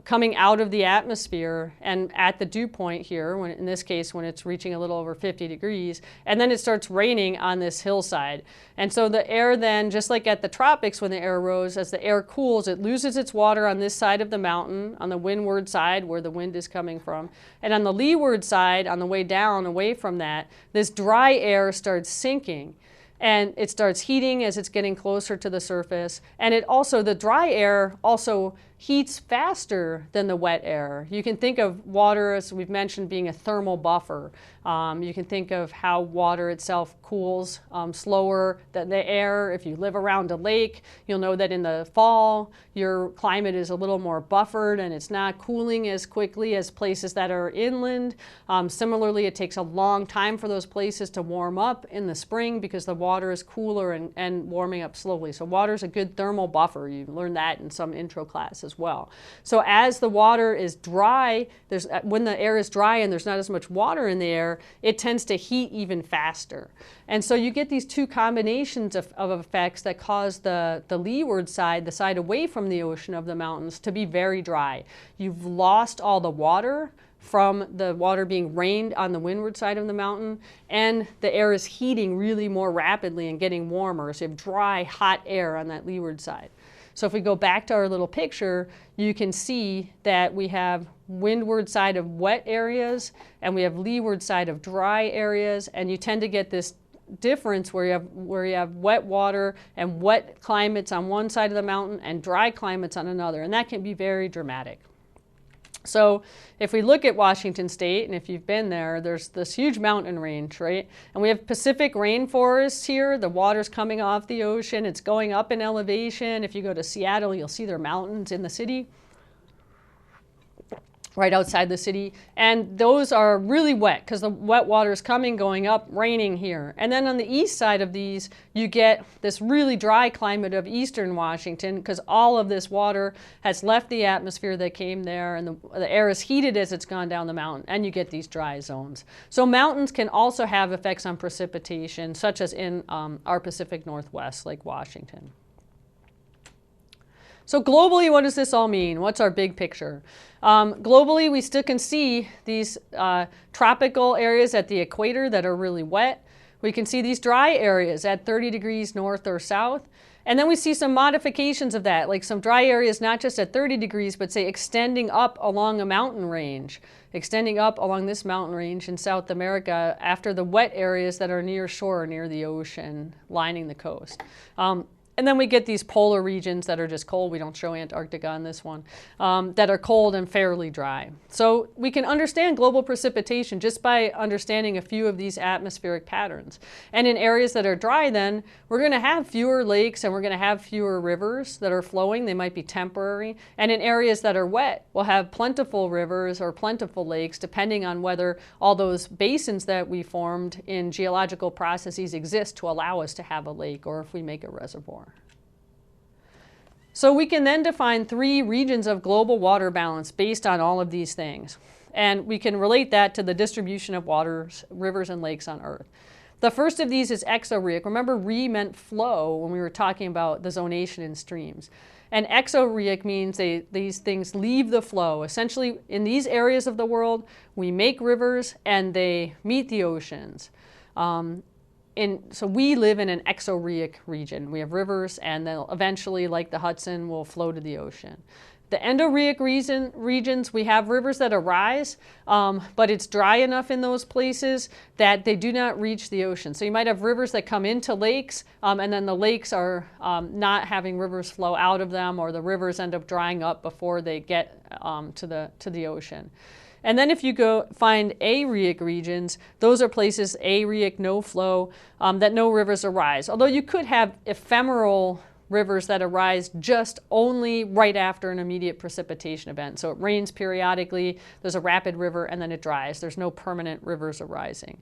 coming out of the atmosphere and at the dew point here, in this case when it's reaching a little over 50 degrees, and then it starts raining on this hillside. And so the air then, just like at the tropics when the air rose, as the air cools, it loses its water on this side of the mountain, on the windward side where the wind is coming from. And on the leeward side, on the way down away from that, this dry air starts sinking. And it starts heating as it's getting closer to the surface. And the dry air also heats faster than the wet air. You can think of water, as we've mentioned, being a thermal buffer. You can think of how water itself cools slower than the air. If you live around a lake, you'll know that in the fall, your climate is a little more buffered and it's not cooling as quickly as places that are inland. Similarly, it takes a long time for those places to warm up in the spring because the water is cooler and warming up slowly. So water is a good thermal buffer. You learned that in some intro class as well. So as the water is dry, when the air is dry and there's not as much water in the air, it tends to heat even faster. And so you get these two combinations of effects that cause the leeward side, the side away from the ocean of the mountains, to be very dry. You've lost all the water from the water being rained on the windward side of the mountain, and the air is heating really more rapidly and getting warmer. So you have dry, hot air on that leeward side. So if we go back to our little picture, you can see that we have windward side of wet areas and we have leeward side of dry areas, and you tend to get this difference where you have wet water and wet climates on one side of the mountain and dry climates on another, and that can be very dramatic. So if we look at Washington State, and if you've been there, there's this huge mountain range, right? And we have Pacific rainforests here. The water's coming off the ocean. It's going up in elevation. If you go to Seattle, you'll see there are mountains in the city, right outside the city. And those are really wet because the wet water is coming, going up, raining here. And then on the east side of these, you get this really dry climate of eastern Washington because all of this water has left the atmosphere that came there, and the air is heated as it's gone down the mountain, and you get these dry zones. So mountains can also have effects on precipitation, such as in our Pacific Northwest, like Washington. So globally, what does this all mean? What's our big picture? Globally, we still can see these tropical areas at the equator that are really wet. We can see these dry areas at 30 degrees north or south. And then we see some modifications of that, like some dry areas not just at 30 degrees, but say extending up along a mountain range, extending up along this mountain range in South America after the wet areas that are near shore, near the ocean, lining the coast. And then we get these polar regions that are just cold. We don't show Antarctica on this one, that are cold and fairly dry. So we can understand global precipitation just by understanding a few of these atmospheric patterns. And in areas that are dry, then we're going to have fewer lakes and we're going to have fewer rivers that are flowing. They might be temporary. And in areas that are wet, we'll have plentiful rivers or plentiful lakes, depending on whether all those basins that we formed in geological processes exist to allow us to have a lake, or if we make a reservoir. So we can then define 3 regions of global water balance based on all of these things. And we can relate that to the distribution of waters, rivers, and lakes on Earth. The first of these is exoreic. Remember, re meant flow when we were talking about the zonation in streams. And exoreic means these things leave the flow. Essentially, in these areas of the world, we make rivers and they meet the oceans. So we live in an exoreic region. We have rivers, and they'll eventually, like the Hudson, will flow to the ocean. The endoreic regions, we have rivers that arise, but it's dry enough in those places that they do not reach the ocean. So you might have rivers that come into lakes, and then the lakes are not having rivers flow out of them, or the rivers end up drying up before they get to the ocean. And then if you go find areic regions, those are places, areic, no flow, that no rivers arise. Although you could have ephemeral rivers that arise just only right after an immediate precipitation event. So it rains periodically, there's a rapid river, and then it dries. There's no permanent rivers arising.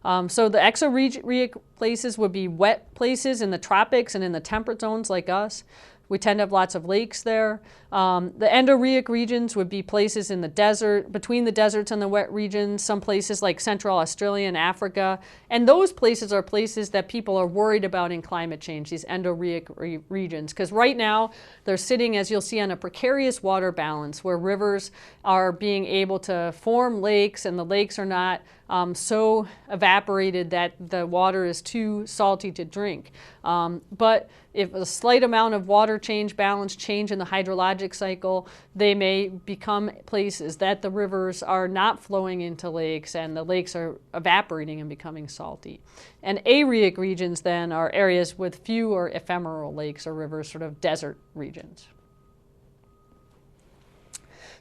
So the exoreic places would be wet places in the tropics and in the temperate zones like us. We tend to have lots of lakes there. The endoreic regions would be places in the desert, between the deserts and the wet regions, some places like Central Australia and Africa. And those places are places that people are worried about in climate change, these endoreic regions. Because right now, they're sitting, as you'll see, on a precarious water balance where rivers are being able to form lakes, and the lakes are not so evaporated that the water is too salty to drink. But if a slight amount of water balance change in the hydrologic cycle, they may become places that the rivers are not flowing into lakes and the lakes are evaporating and becoming salty. And areic regions then are areas with few or ephemeral lakes or rivers, sort of desert regions.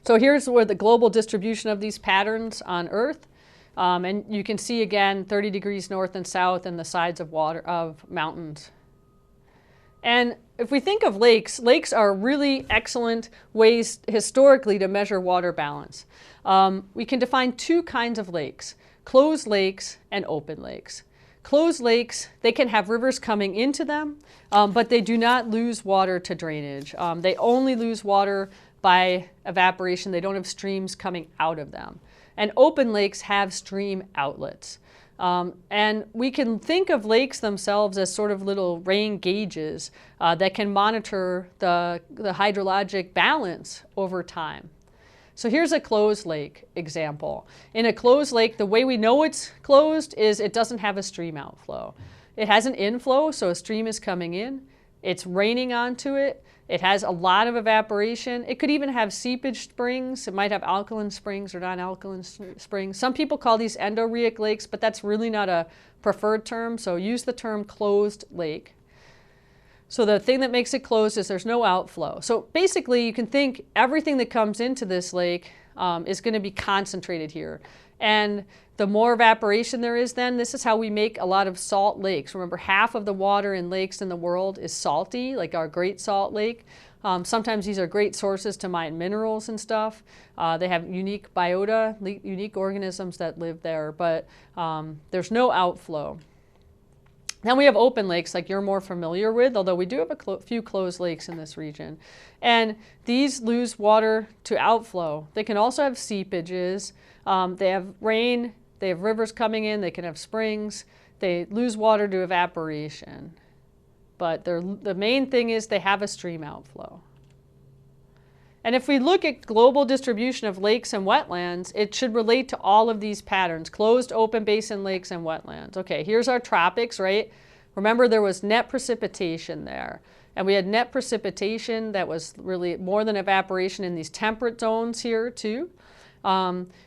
So here's where the global distribution of these patterns on Earth. And you can see again 30 degrees north and south and the sides of mountains. And if we think of lakes, lakes are really excellent ways historically to measure water balance. We can define 2 kinds of lakes, closed lakes and open lakes. Closed lakes, they can have rivers coming into them, but they do not lose water to drainage. They only lose water by evaporation. They don't have streams coming out of them. And open lakes have stream outlets. And we can think of lakes themselves as sort of little rain gauges that can monitor the hydrologic balance over time. So here's a closed lake example. In a closed lake, the way we know it's closed is it doesn't have a stream outflow. It has an inflow, so a stream is coming in, it's raining onto it. It has a lot of evaporation. It could even have seepage springs. It might have alkaline springs or non-alkaline springs. Some people call these endorheic lakes, but that's really not a preferred term, so use the term closed lake. So the thing that makes it closed is there's no outflow. So basically you can think everything that comes into this lake is going to be concentrated here. And the more evaporation there is then, this is how we make a lot of salt lakes. Remember, half of the water in lakes in the world is salty, like our Great Salt Lake. Sometimes these are great sources to mine minerals and stuff. They have unique biota, unique organisms that live there, but there's no outflow. Then we have open lakes like you're more familiar with, although we do have a few closed lakes in this region. And these lose water to outflow. They can also have seepages. They have rain. They have rivers coming in. They can have springs. They lose water to evaporation. But the main thing is they have a stream outflow. And if we look at global distribution of lakes and wetlands, it should relate to all of these patterns: closed, open basin lakes, and wetlands. Okay, here's our tropics, right? Remember, there was net precipitation there. And we had net precipitation that was really more than evaporation in these temperate zones here too.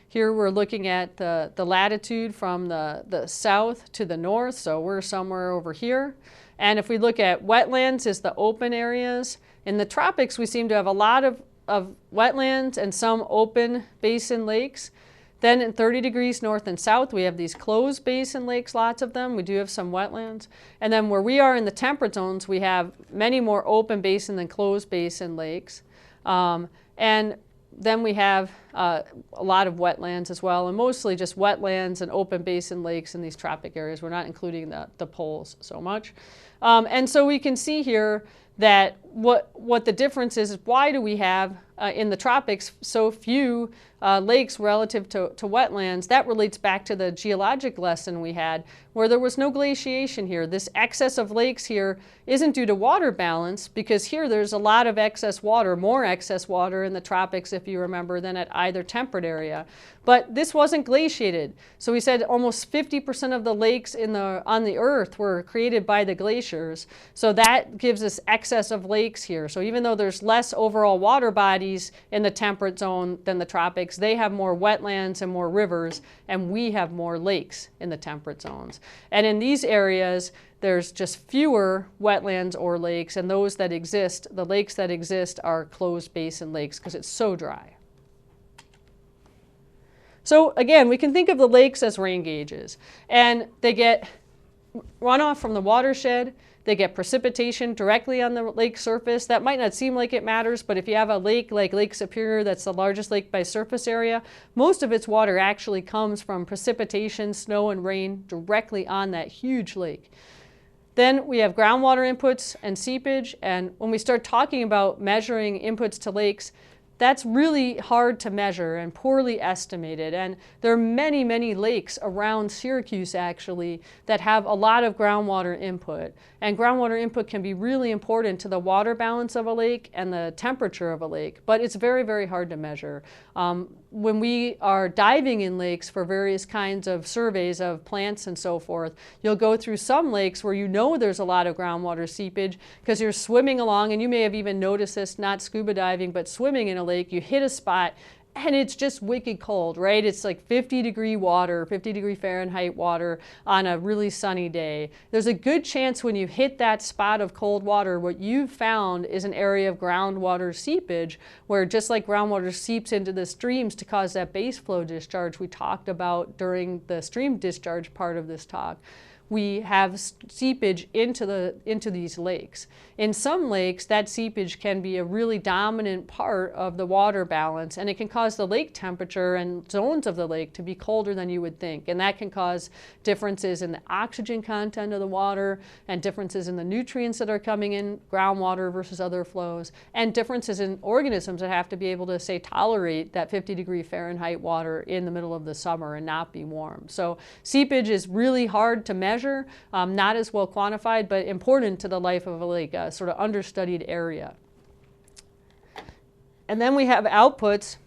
Here we're looking at the latitude from the south to the north, so we're somewhere over here. And if we look at wetlands as the open areas, in the tropics we seem to have a lot of wetlands and some open basin lakes. Then in 30 degrees north and south we have these closed basin lakes, lots of them. We do have some wetlands. And then where we are in the temperate zones we have many more open basin than closed basin lakes. And then we have a lot of wetlands as well, and mostly just wetlands and open basin lakes in these tropic areas. We're not including the poles so much. And so we can see here that what the difference is why do we have in the tropics so few lakes relative to wetlands? That relates back to the geologic lesson we had where there was no glaciation here. This excess of lakes here isn't due to water balance, because here there's a lot of excess water, more excess water in the tropics if you remember than at either temperate area. But this wasn't glaciated. So we said almost 50% of the lakes on the earth were created by the glaciers. So that gives us excess of lakes here. So even though there's less overall water bodies in the temperate zone than the tropics, they have more wetlands and more rivers, and we have more lakes in the temperate zones. And in these areas, there's just fewer wetlands or lakes, and those that exist, the lakes that exist, are closed basin lakes because it's so dry. So again, we can think of the lakes as rain gauges, and they get runoff from the watershed. They get precipitation directly on the lake surface. That might not seem like it matters, but if you have a lake like Lake Superior, that's the largest lake by surface area, most of its water actually comes from precipitation, snow and rain directly on that huge lake. Then we have groundwater inputs and seepage, and when we start talking about measuring inputs to lakes, that's really hard to measure and poorly estimated. And there are many, many lakes around Syracuse actually that have a lot of groundwater input. And groundwater input can be really important to the water balance of a lake and the temperature of a lake, but it's very, very hard to measure. When we are diving in lakes for various kinds of surveys of plants and so forth, you'll go through some lakes where you know there's a lot of groundwater seepage because you're swimming along, and you may have even noticed this, not scuba diving, but swimming in a lake, you hit a spot and it's just wicked cold, right? It's like 50-degree water, 50-degree Fahrenheit water on a really sunny day. There's a good chance when you hit that spot of cold water, what you've found is an area of groundwater seepage, where just like groundwater seeps into the streams to cause that base flow discharge we talked about during the stream discharge part of this talk, we have seepage into these lakes. In some lakes, that seepage can be a really dominant part of the water balance, and it can cause the lake temperature and zones of the lake to be colder than you would think. And that can cause differences in the oxygen content of the water, and differences in the nutrients that are coming in groundwater versus other flows, and differences in organisms that have to be able to, say, tolerate that 50-degree Fahrenheit water in the middle of the summer and not be warm. So seepage is really hard to measure. Not as well quantified, but important to the life of a lake, a sort of understudied area. And then we have outputs.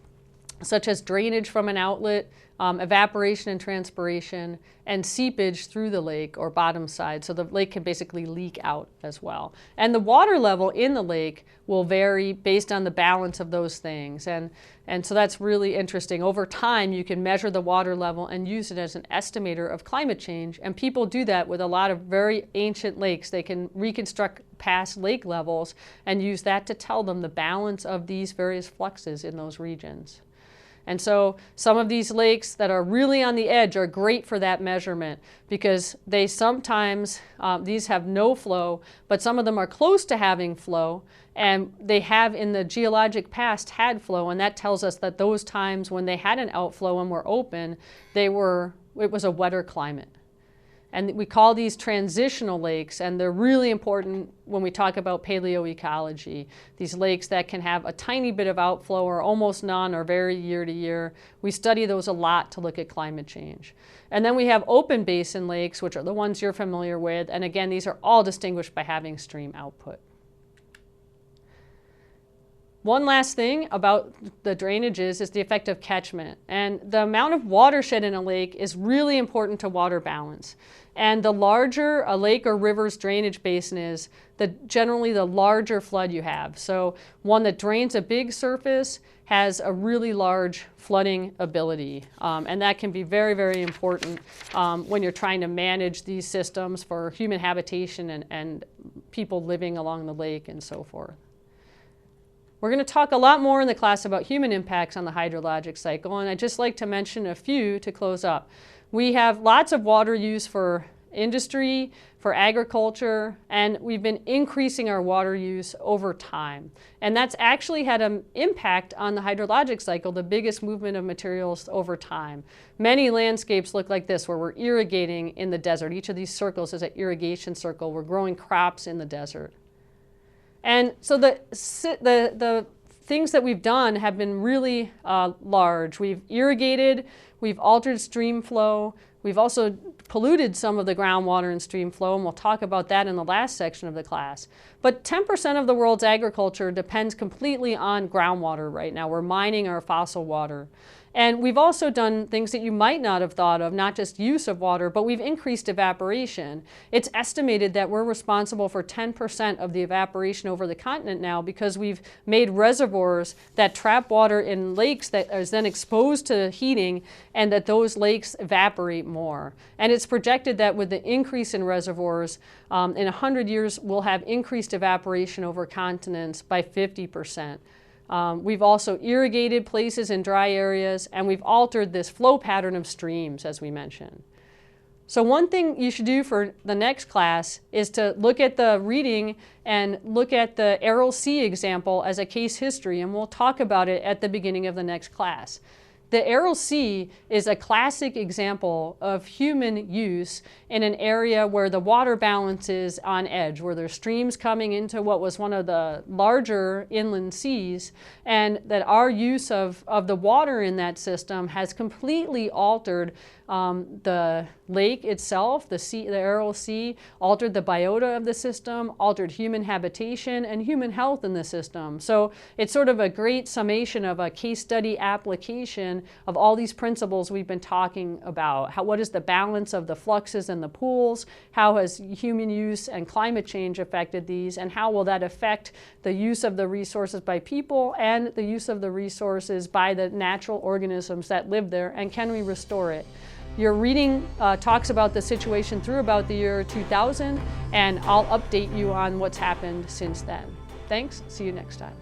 such as drainage from an outlet, evaporation and transpiration, and seepage through the lake or bottom side. So the lake can basically leak out as well. And the water level in the lake will vary based on the balance of those things. And so that's really interesting. Over time, you can measure the water level and use it as an estimator of climate change. And people do that with a lot of very ancient lakes. They can reconstruct past lake levels and use that to tell them the balance of these various fluxes in those regions. And so some of these lakes that are really on the edge are great for that measurement because they sometimes, these have no flow, but some of them are close to having flow, and they have in the geologic past had flow, and that tells us that those times when they had an outflow and were open, it was a wetter climate. And we call these transitional lakes, and they're really important when we talk about paleoecology. These lakes that can have a tiny bit of outflow or almost none or vary year to year. We study those a lot to look at climate change. And then we have open basin lakes, which are the ones you're familiar with. And again, these are all distinguished by having stream output. One last thing about the drainages is the effect of catchment. And the amount of watershed in a lake is really important to water balance. And the larger a lake or river's drainage basin is, generally the larger flood you have. So one that drains a big surface has a really large flooding ability. And that can be very, very important when you're trying to manage these systems for human habitation and people living along the lake and so forth. We're going to talk a lot more in the class about human impacts on the hydrologic cycle, and I'd just like to mention a few to close up. We have lots of water use for industry, for agriculture, and we've been increasing our water use over time. And that's actually had an impact on the hydrologic cycle, the biggest movement of materials over time. Many landscapes look like this, where we're irrigating in the desert. Each of these circles is an irrigation circle. We're growing crops in the desert. And so the things that we've done have been really large. We've irrigated, we've altered stream flow, we've also polluted some of the groundwater and stream flow, and we'll talk about that in the last section of the class. But 10% of the world's agriculture depends completely on groundwater right now. We're mining our fossil water. And we've also done things that you might not have thought of, not just use of water, but we've increased evaporation. It's estimated that we're responsible for 10% of the evaporation over the continent now because we've made reservoirs that trap water in lakes that is then exposed to heating, and that those lakes evaporate more. And it's projected that with the increase in reservoirs, in 100 years, we'll have increased evaporation over continents by 50%. We've also irrigated places in dry areas, and we've altered this flow pattern of streams, as we mentioned. So one thing you should do for the next class is to look at the reading and look at the Aral Sea example as a case history, and we'll talk about it at the beginning of the next class. The Aral Sea is a classic example of human use in an area where the water balance is on edge, where there's streams coming into what was one of the larger inland seas, and that our use of the water in that system has completely altered the lake itself, the Aral Sea, altered the biota of the system, altered human habitation and human health in the system. So it's sort of a great summation of a case study application of all these principles we've been talking about. What is the balance of the fluxes and the pools? How has human use and climate change affected these? And how will that affect the use of the resources by people and the use of the resources by the natural organisms that live there? And can we restore it? Your reading talks about the situation through about the year 2000, and I'll update you on what's happened since then. Thanks. See you next time.